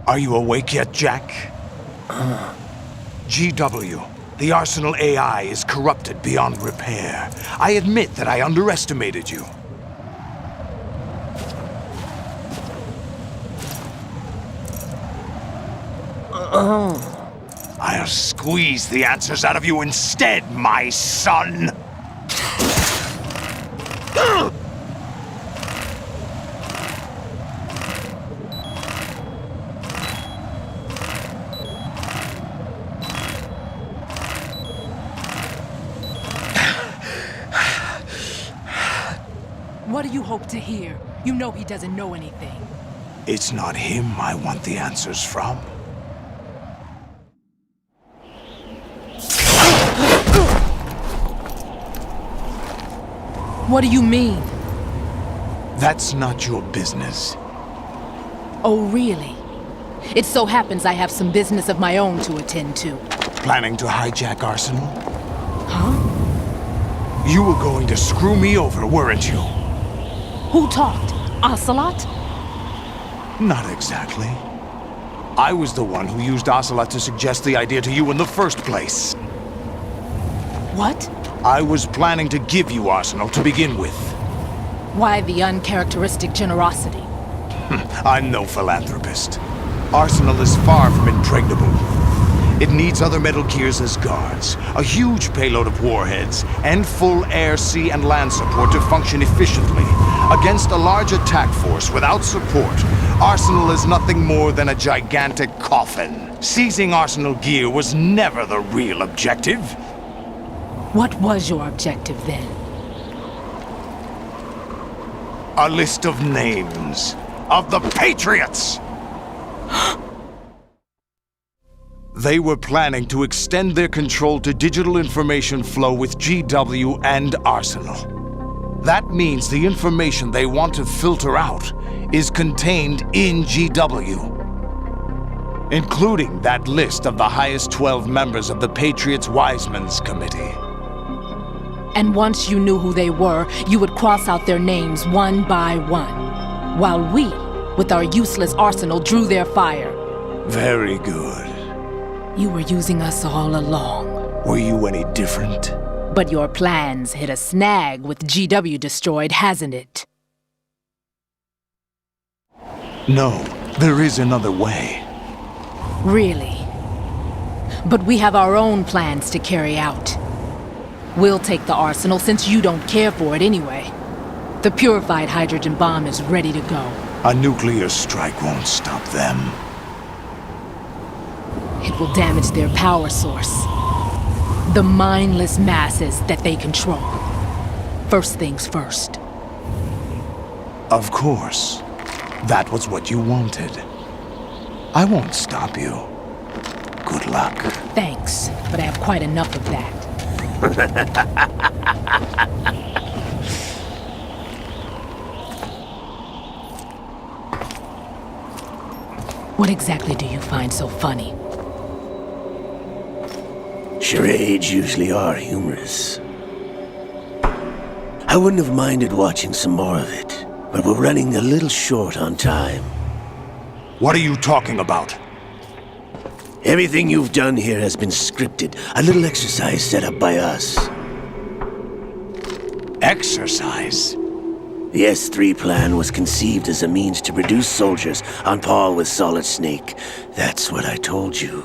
Are you awake yet, Jack? GW, the Arsenal AI is corrupted beyond repair. I admit that I underestimated you. I'll squeeze the answers out of you instead, my son! What do you hope to hear? You know he doesn't know anything. It's not him I want the answers from. What do you mean? That's not your business. Oh, really? It so happens I have some business of my own to attend to. Planning to hijack Arsenal? Huh? You were going to screw me over, weren't you? Who talked? Ocelot? Not exactly. I was the one who used Ocelot to suggest the idea to you in the first place. What? I was planning to give you Arsenal to begin with. Why the uncharacteristic generosity? I'm no philanthropist. Arsenal is far from impregnable. It needs other Metal Gears as guards, a huge payload of warheads, and full air, sea, and land support to function efficiently. Against a large attack force without support, Arsenal is nothing more than a gigantic coffin. Seizing Arsenal gear was never the real objective. What was your objective then? A list of names of the Patriots! They were planning to extend their control to digital information flow with GW and Arsenal. That means the information they want to filter out is contained in GW, including that list of the highest 12 members of the Patriots Wiseman's Committee. And once you knew who they were, you would cross out their names one by one, while we, with our useless arsenal, drew their fire. Very good. You were using us all along. Were you any different? But your plans hit a snag with GW destroyed, hasn't it? No, there is another way. Really? But we have our own plans to carry out. We'll take the arsenal since you don't care for it anyway. The purified hydrogen bomb is ready to go. A nuclear strike won't stop them. It will damage their power source. The mindless masses that they control. First things first. Of course. That was what you wanted. I won't stop you. Good luck. Thanks, but I have quite enough of that. What exactly do you find so funny? Charades usually are humorous. I wouldn't have minded watching some more of it, but we're running a little short on time. What are you talking about? Everything you've done here has been scripted, a little exercise set up by us. Exercise? The S3 plan was conceived as a means to produce soldiers on par with Solid Snake. That's what I told you.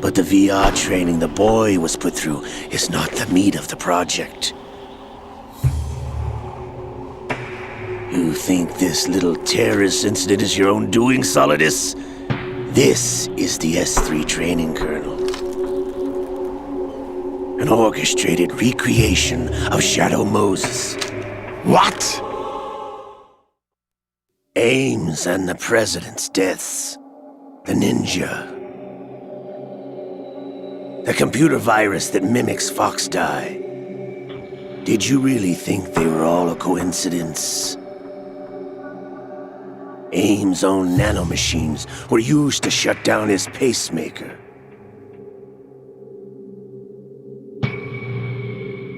But the VR training the boy was put through is not the meat of the project. You think this little terrorist incident is your own doing, Solidus? This is the S3 training kernel. An orchestrated recreation of Shadow Moses. What? Ames and the President's deaths. The ninja. The computer virus that mimics Foxdie. Did you really think they were all a coincidence? Ames' own nanomachines were used to shut down his pacemaker.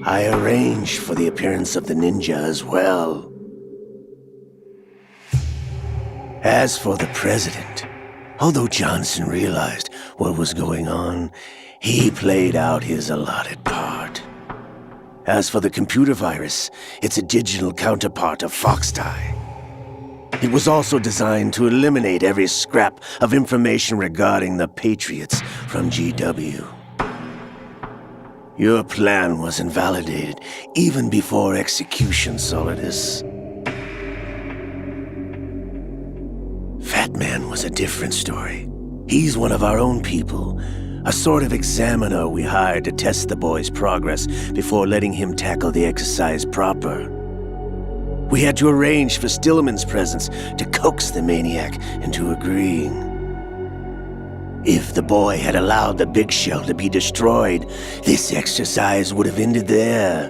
I arranged for the appearance of the ninja as well. As for the president, although Johnson realized what was going on, he played out his allotted part. As for the computer virus, it's a digital counterpart of Foxtie. It was also designed to eliminate every scrap of information regarding the Patriots from GW. Your plan was invalidated even before execution, Solidus. Fat Man was a different story. He's one of our own people, a sort of examiner we hired to test the boy's progress before letting him tackle the exercise proper. We had to arrange for Stillman's presence to coax the maniac into agreeing. If the boy had allowed the big shell to be destroyed, this exercise would have ended there.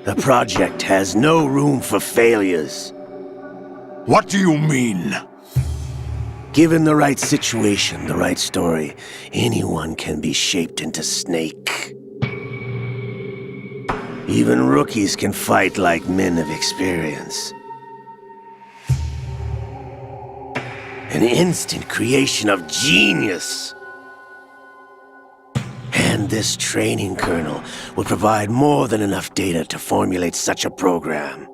The project has no room for failures. What do you mean? Given the right situation, the right story, anyone can be shaped into Snake. Even rookies can fight like men of experience. An instant creation of genius. And this training kernel would provide more than enough data to formulate such a program.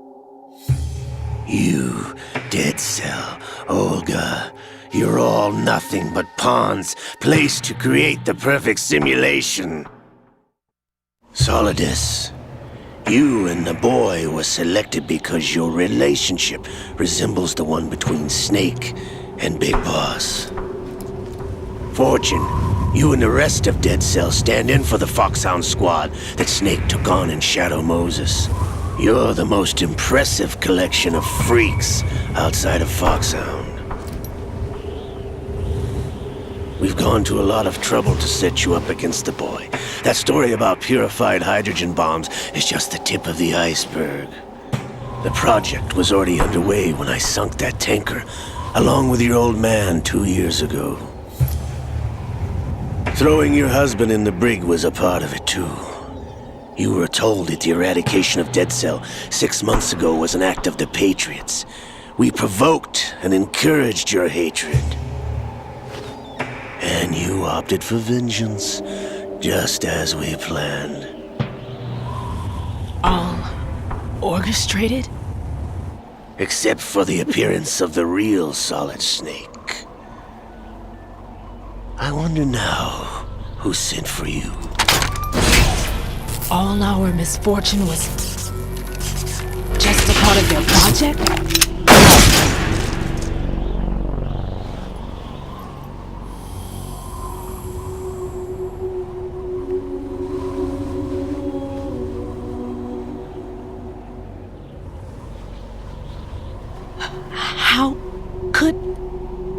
You, Dead Cell, Olga, you're all nothing but pawns placed to create the perfect simulation. Solidus, you and the boy were selected because your relationship resembles the one between Snake and Big Boss. Fortune, you and the rest of Dead Cell stand in for the Foxhound squad that Snake took on in Shadow Moses. You're the most impressive collection of freaks outside of Foxhound. We've gone to a lot of trouble to set you up against the boy. That story about purified hydrogen bombs is just the tip of the iceberg. The project was already underway when I sunk that tanker, along with your old man 2 years ago. Throwing your husband in the brig was a part of it too. You were told that the eradication of Dead Cell 6 months ago was an act of the Patriots. We provoked and encouraged your hatred. And you opted for vengeance, just as we planned. All orchestrated? Except for the appearance of the real Solid Snake. I wonder now who sent for you. All our misfortune was just a part of their project? How could...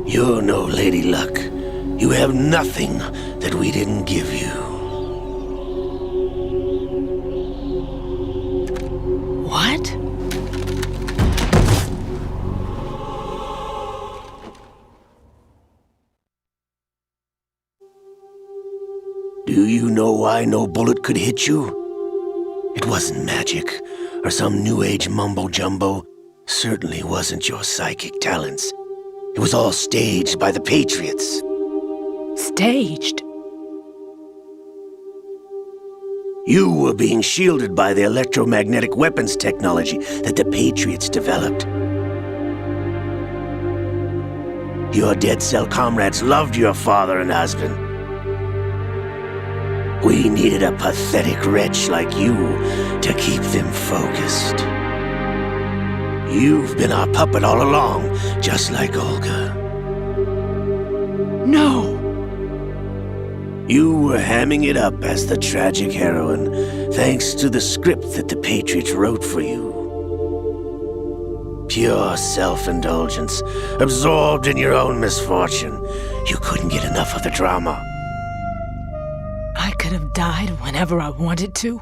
You're no Lady Luck. You have nothing that we didn't give you. What? Do you know why no bullet could hit you? It wasn't magic, or some new age mumbo-jumbo. Certainly wasn't your psychic talents. It was all staged by the Patriots. Staged? You were being shielded by the electromagnetic weapons technology that the Patriots developed. Your Dead Cell comrades loved your father and husband. We needed a pathetic wretch like you to keep them focused. You've been our puppet all along, just like Olga. No! You were hamming it up as the tragic heroine, thanks to the script that the Patriots wrote for you. Pure self-indulgence, absorbed in your own misfortune. You couldn't get enough of the drama. I could have died whenever I wanted to.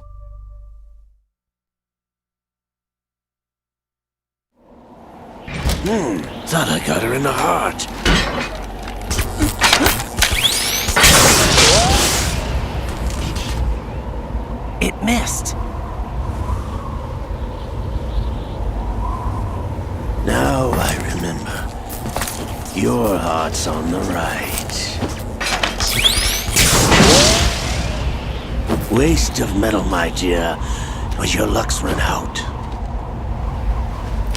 Thought I got her in the heart. It missed. Now I Your heart's on the right. Waste of metal, my dear, but your luck's run out.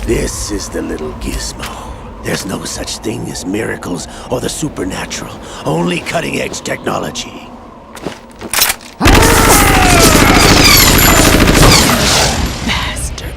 This is the little gizmo. There's no such thing as miracles or the supernatural, only cutting-edge technology. Bastard.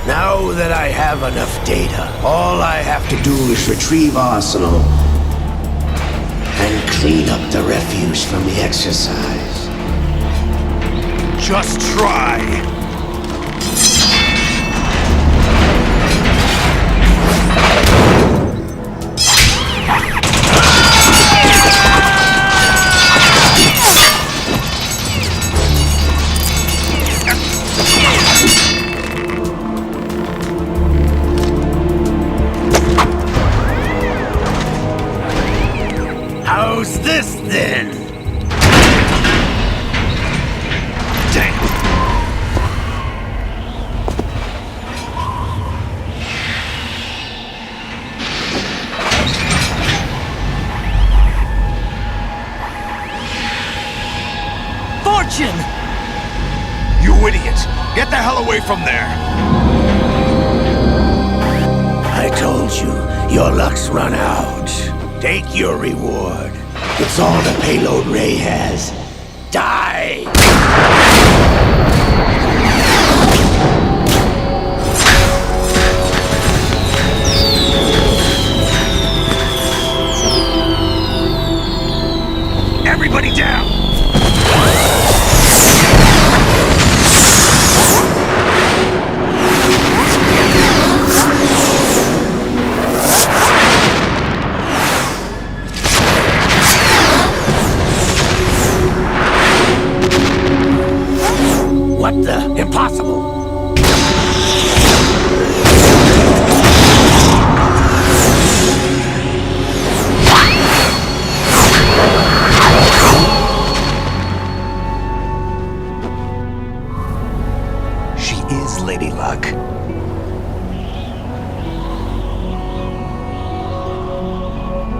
Now that I have enough data, all I have to do is retrieve Arsenal and clean up the refuse from the exercise. Just try. How's this then? Damn. Fortune! You idiot! Get the hell away from there! I told you, your luck's run out. Take your reward. It's all the payload Ray has. Die! Everybody down! What the? Impossible! She is Lady Luck.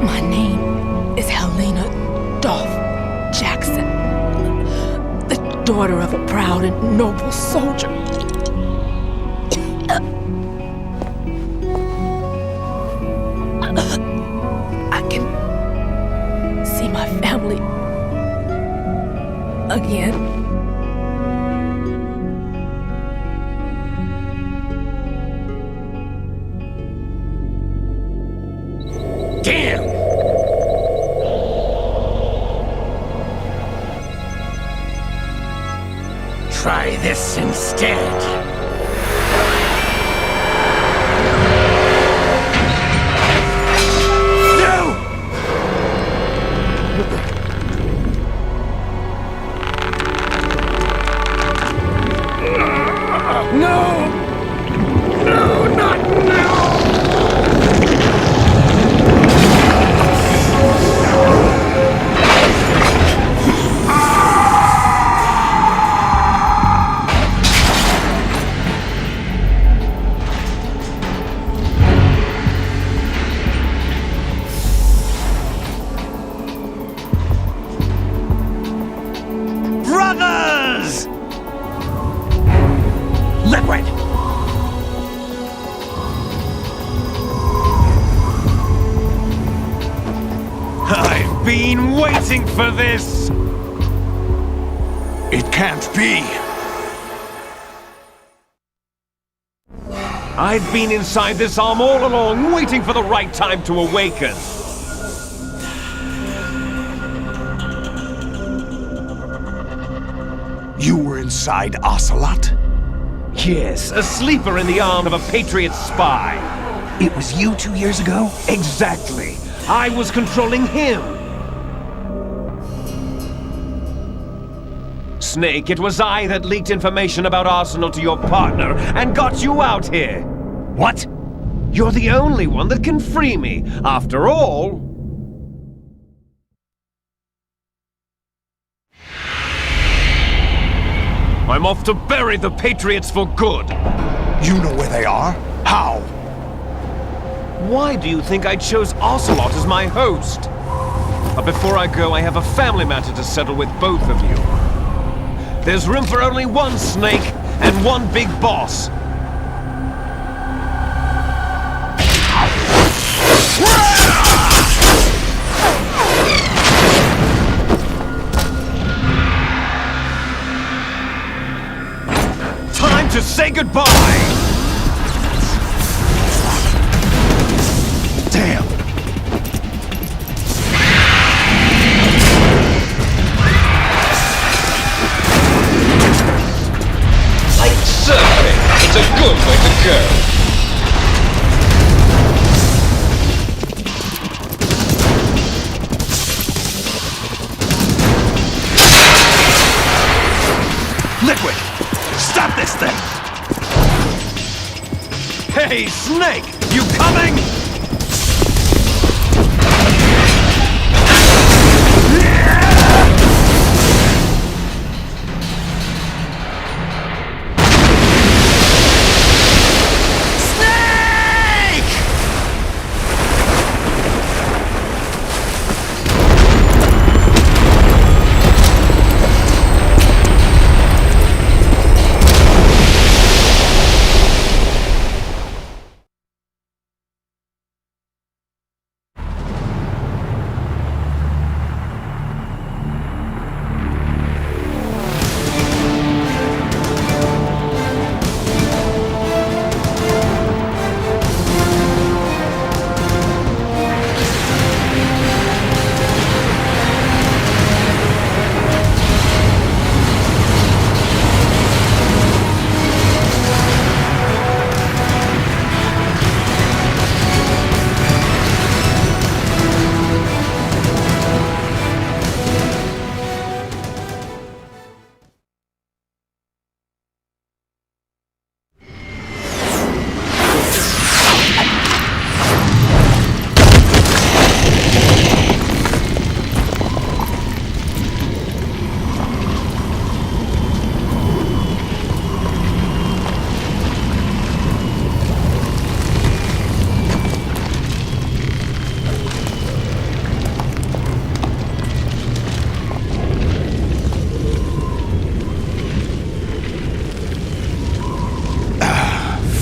My name is Helena Dolph Jackson, the daughter of a proud and noble soldier. I can see my family again. Damn! Try this instead. No! No, not now! Brothers! Liquid! I've been waiting for this! It can't be! I've been inside this arm all along, waiting for the right time to awaken. You were inside Ocelot? Yes, a sleeper in the arm of a Patriot spy. It was you 2 years ago? Exactly. I was controlling him. Snake, it was I that leaked information about Arsenal to your partner and got you out here. What? You're the only one that can free me. After all... I'm off to bury the Patriots for good. You know where they are? How? Why do you think I chose Ocelot as my host? But before I go, I have a family matter to settle with both of you. There's room for only one Snake and one big boss. Time to say goodbye! Damn! Like surfing, it's a good way to go. Liquid! Stop this thing! Hey, Snake! You coming?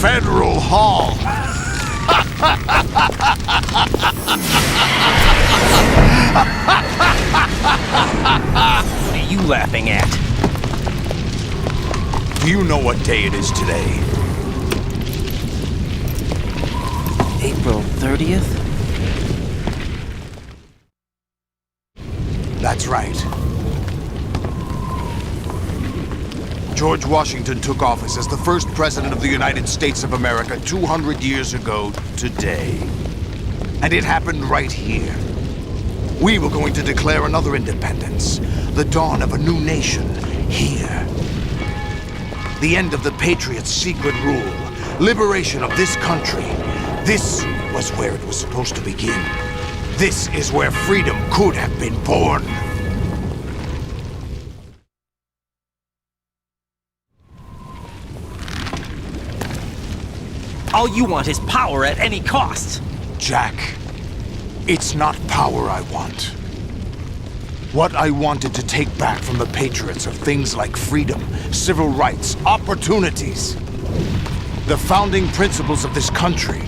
Federal Hall! What are you laughing at? Do you know what day it is today? April 30th? That's right. George Washington took office as the first president of the United States of America 200 years ago today. And it happened right here. We were going to declare another independence, the dawn of a new nation, here. The end of the Patriots' secret rule, liberation of this country. This was where it was supposed to begin. This is where freedom could have been born. All you want is power at any cost. Jack, it's not power I want. What I wanted to take back from the Patriots are things like freedom, civil rights, opportunities. The founding principles of this country.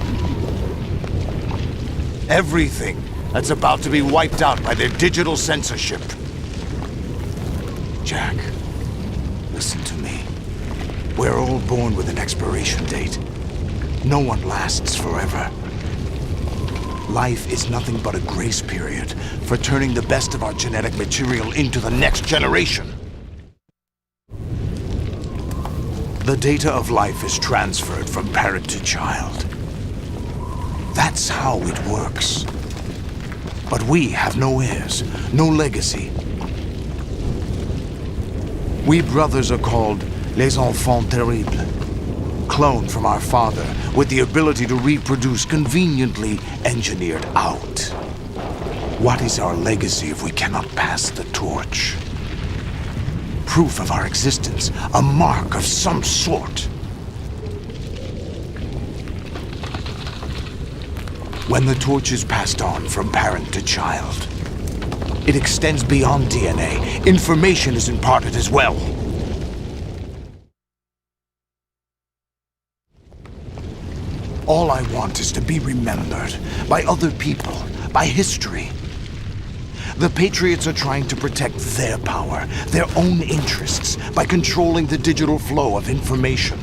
Everything that's about to be wiped out by their digital censorship. Jack, listen to me. We're all born with an expiration date. No one lasts forever. Life is nothing but a grace period for turning the best of our genetic material into the next generation. The data of life is transferred from parent to child. That's how it works. But we have no heirs, no legacy. We brothers are called les enfants terribles, cloned from our father with the ability to reproduce conveniently engineered out. What is our legacy if we cannot pass the torch? Proof of our existence, a mark of some sort. When the torch is passed on from parent to child, it extends beyond DNA. Information is imparted as well. All I want is to be remembered by other people, by history. The Patriots are trying to protect their power, their own interests, by controlling the digital flow of information.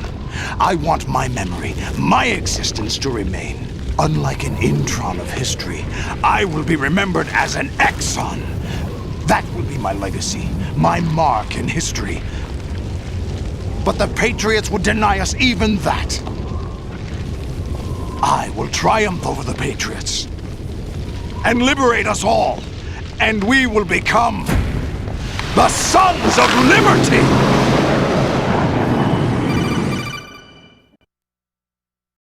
I want my memory, my existence to remain. Unlike an intron of history, I will be remembered as an exon. That will be my legacy, my mark in history. But the Patriots would deny us even that. I will triumph over the Patriots and liberate us all, and we will become the Sons of Liberty!